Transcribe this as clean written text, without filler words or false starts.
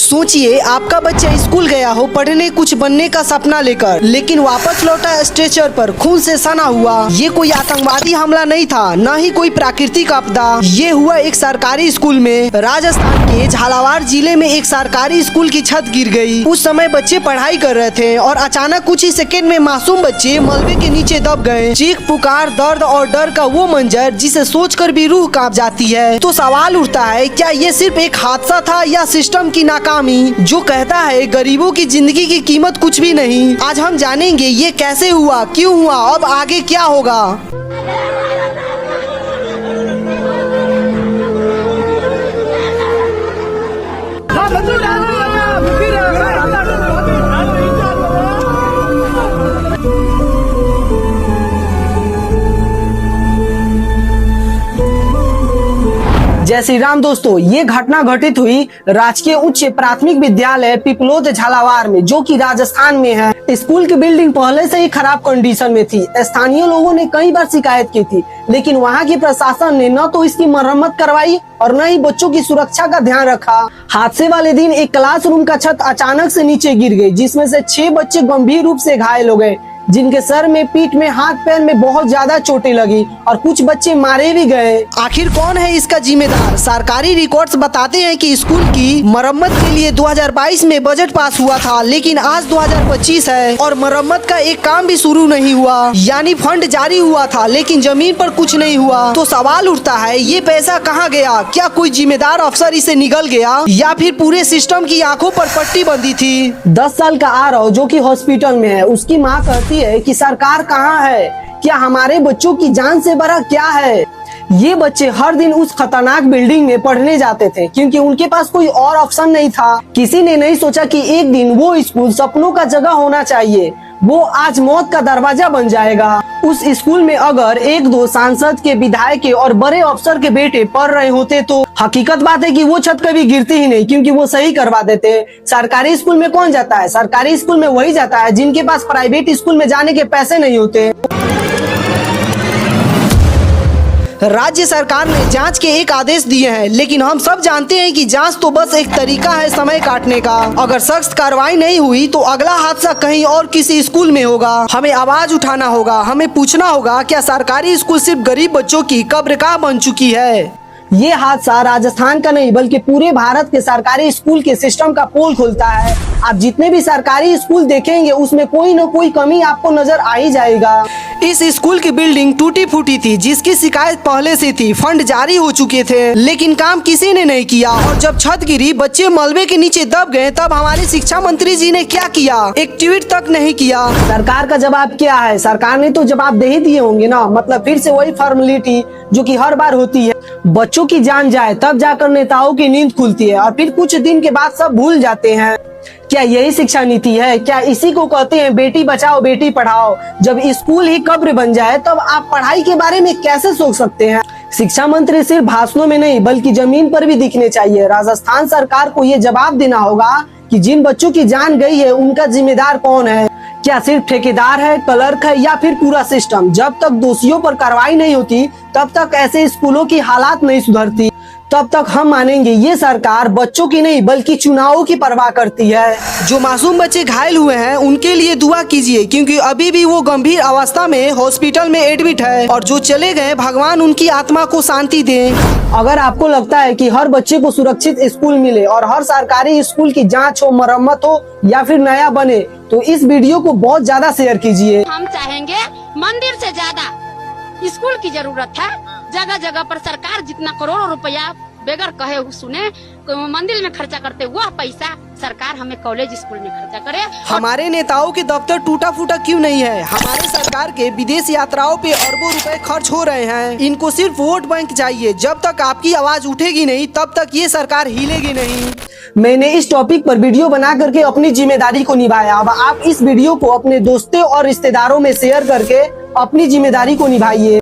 सोचिए आपका बच्चा स्कूल गया हो पढ़ने कुछ बनने का सपना लेकर, लेकिन वापस लौटा स्ट्रेचर पर खून से सना हुआ। ये कोई आतंकवादी हमला नहीं था, न ही कोई प्राकृतिक आपदा। ये हुआ एक सरकारी स्कूल में। राजस्थान के झालावाड़ जिले में एक सरकारी स्कूल की छत गिर गई। उस समय बच्चे पढ़ाई कर रहे थे और अचानक कुछ ही सेकेंड में मासूम बच्चे मलबे के नीचे दब गए। चीख पुकार, दर्द और डर का वो मंजर जिसे सोचकर भी रूह कांप जाती है। तो सवाल उठता है, क्या ये सिर्फ एक हादसा था या सिस्टम की नाकामी जो कहता है गरीबों की जिंदगी की कीमत कुछ भी नहीं। आज हम जानेंगे ये कैसे हुआ, क्यों हुआ, अब आगे क्या होगा। जय श्री राम दोस्तों, ये घटना घटित हुई राजकीय उच्च प्राथमिक विद्यालय पिपलोद झालावाड़ में, जो कि राजस्थान में है। स्कूल की बिल्डिंग पहले से ही खराब कंडीशन में थी। स्थानीय लोगों ने कई बार शिकायत की थी, लेकिन वहां की प्रशासन ने न तो इसकी मरम्मत करवाई और न ही बच्चों की सुरक्षा का ध्यान रखा। हादसे वाले दिन एक क्लासरूम का छत अचानक से नीचे गिर गई, जिसमें से 6 बच्चे गंभीर रूप से घायल हो गए, जिनके सर में, पीठ में, हाथ पैर में बहुत ज्यादा चोटें लगी और कुछ बच्चे मारे भी गए। आखिर कौन है इसका जिम्मेदार? सरकारी रिकॉर्ड्स बताते हैं कि स्कूल की मरम्मत के लिए 2022 में बजट पास हुआ था, लेकिन आज 2025 है और मरम्मत का एक काम भी शुरू नहीं हुआ। यानी फंड जारी हुआ था, लेकिन जमीन पर कुछ नहीं हुआ। तो सवाल उठता है, ये पैसा कहाँ गया? क्या कोई जिम्मेदार अफसर इसे निगल गया या फिर पूरे सिस्टम की आंखों पर पट्टी बंधी थी? 10 साल का आरव जो कि हॉस्पिटल में है, उसकी माँ कहती है कि सरकार कहाँ है? क्या हमारे बच्चों की जान से बड़ा क्या है? ये बच्चे हर दिन उस खतरनाक बिल्डिंग में पढ़ने जाते थे, क्योंकि उनके पास कोई और ऑप्शन नहीं था। किसी ने नहीं सोचा कि एक दिन वो स्कूल सपनों का जगह होना चाहिए, वो आज मौत का दरवाजा बन जाएगा। उस स्कूल में अगर 1-2 सांसद के, विधायक के और बड़े अफसर के बेटे पढ़ रहे होते तो हकीकत बात है कि वो छत कभी गिरती ही नहीं, क्योंकि वो सही करवा देते। सरकारी स्कूल में कौन जाता है? सरकारी स्कूल में वही जाता है जिनके पास प्राइवेट स्कूल में जाने के पैसे नहीं होते। राज्य सरकार ने जांच के एक आदेश दिए हैं, लेकिन हम सब जानते हैं कि जांच तो बस एक तरीका है समय काटने का। अगर सख्त कार्रवाई नहीं हुई तो अगला हादसा कहीं और किसी स्कूल में होगा। हमें आवाज उठाना होगा, हमें पूछना होगा, क्या सरकारी स्कूल सिर्फ गरीब बच्चों की कब्रगाह बन चुकी है? ये हादसा राजस्थान का नहीं बल्कि पूरे भारत के सरकारी स्कूल के सिस्टम का पोल खोलता है। आप जितने भी सरकारी स्कूल देखेंगे उसमें कोई न कोई कमी आपको नजर आ ही जाएगा। इस स्कूल की बिल्डिंग टूटी फूटी थी, जिसकी शिकायत पहले से थी। फंड जारी हो चुके थे, लेकिन काम किसी ने नहीं किया। और जब छत गिरी, बच्चे मलबे के नीचे दब गए, तब हमारे शिक्षा मंत्री जी ने क्या किया? एक ट्वीट तक नहीं किया। सरकार का जवाब क्या है? सरकार ने तो जवाब दे ही दिए होंगे ना। मतलब फिर से वही फॉर्मेलिटी जो कि हर बार होती है। बच्चों की जान जाए तब जाकर नेताओं की नींद खुलती है और फिर कुछ दिन के बाद सब भूल जाते हैं। क्या यही शिक्षा नीति है? क्या इसी को कहते हैं बेटी बचाओ बेटी पढ़ाओ? जब स्कूल ही कब्र बन जाए तब आप पढ़ाई के बारे में कैसे सोच सकते हैं? शिक्षा मंत्री सिर्फ भाषणों में नहीं बल्कि जमीन पर भी दिखने चाहिए। राजस्थान सरकार को ये जवाब देना होगा कि जिन बच्चों की जान गई है उनका जिम्मेदार कौन है? क्या सिर्फ ठेकेदार है, क्लर्क है या फिर पूरा सिस्टम? जब तक दोषियों पर कार्रवाई नहीं होती तब तक ऐसे स्कूलों की हालात नहीं सुधरती। तब तक हम मानेंगे ये सरकार बच्चों की नहीं बल्कि चुनावों की परवाह करती है। जो मासूम बच्चे घायल हुए हैं उनके लिए दुआ कीजिए, क्योंकि अभी भी वो गंभीर अवस्था में हॉस्पिटल में एडमिट है। और जो चले गए, भगवान उनकी आत्मा को शांति दे। अगर आपको लगता है कि हर बच्चे को सुरक्षित स्कूल मिले और हर सरकारी स्कूल की जांच हो, मरम्मत हो या फिर नया बने, तो इस वीडियो को बहुत ज्यादा शेयर कीजिए। हम चाहेंगे मंदिर से ज्यादा स्कूल की जरूरत है। जगह जगह पर सरकार जितना करोड़ों रुपया बेगर कहे सुने मंदिर में खर्चा करते, वह पैसा सरकार हमें कॉलेज स्कूल में खर्चा करे। हमारे नेताओं के दफ्तर टूटा फूटा क्यों नहीं है? हमारे सरकार के विदेश यात्राओं पे अरबों रुपए खर्च हो रहे हैं। इनको सिर्फ वोट बैंक चाहिए। जब तक आपकी आवाज उठेगी नहीं तब तक ये सरकार हिलेगी नहीं। मैंने इस टॉपिक पर वीडियो बना करके अपनी जिम्मेदारी को निभाया। अब आप इस वीडियो को अपने दोस्तों और रिश्तेदारों में शेयर करके अपनी जिम्मेदारी को निभाइए।